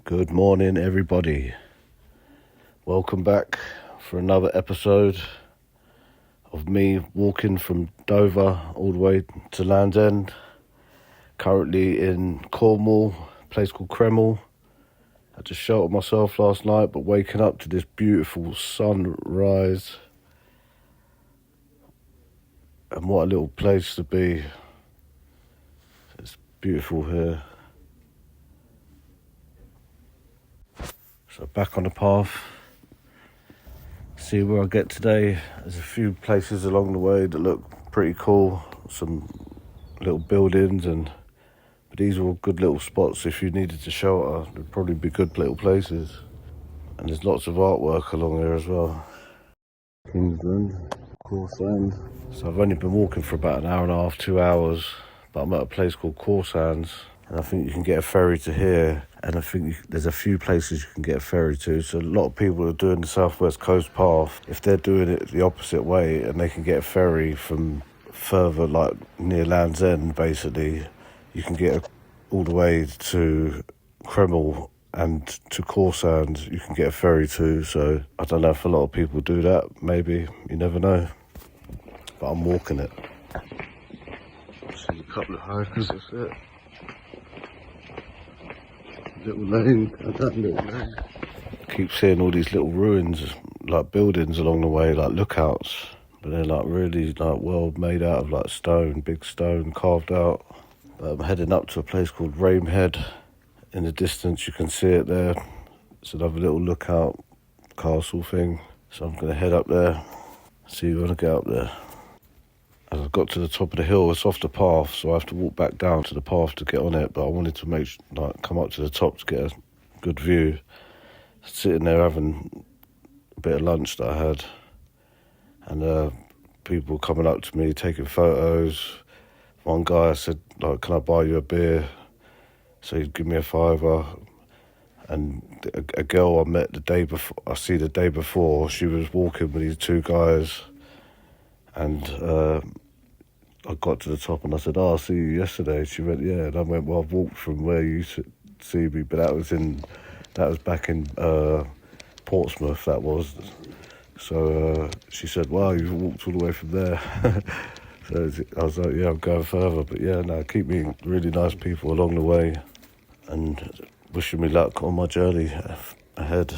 Good morning, everybody. Welcome back for another episode of me walking from Dover all the way to Landsend. Currently in Cornwall, a place called Kreml. I just sheltered myself last night, but waking up to this beautiful sunrise. And what a little place to be. It's beautiful here. So back on the path. See where I get today. There's a few places along the way that look pretty cool. Some little buildings, but these are all good little spots. If you needed to shelter, they'd probably be good little places. And there's lots of artwork along there as well. Kingsland, Landsend. So I've only been walking for about an hour and a half, 2 hours, but I'm at a place called Landsend, and I think you can get a ferry to here, and I think there's a few places you can get a ferry to. So a lot of people are doing the southwest coast path. If they're doing it the opposite way and they can get a ferry from further, like near Land's End, basically, you can get all the way to Kreml, and to Landsend you can get a ferry too. So I don't know if a lot of people do that. Maybe, you never know. But I'm walking it. See a couple of hikers, that's it. Little lane, that little lane. I keep seeing all these little ruins, like buildings along the way, like lookouts. But they're like really like well made out of like stone, big stone carved out. But I'm heading up to a place called Ramehead. In the distance you can see it there. It's another little lookout castle thing. So I'm going to head up there, see when I get up there. As I got to the top of the hill, it's off the path, so I have to walk back down to the path to get on it. But I wanted to come up to the top to get a good view. Sitting there having a bit of lunch that I had, and people coming up to me taking photos. One guy said, like, "Can I buy you a beer?" So he'd give me a $5. And a girl I met the day before, she was walking with these two guys. And I got to the top and I said, "Oh, I see you yesterday." She went, "Yeah." And I went, "Well, I've walked from where you see me, but that was back in Portsmouth, that was." So she said, "Wow, you've walked all the way from there." So I was like, "Yeah, I'm going further." But yeah, no, keep meeting really nice people along the way and wishing me luck on my journey ahead.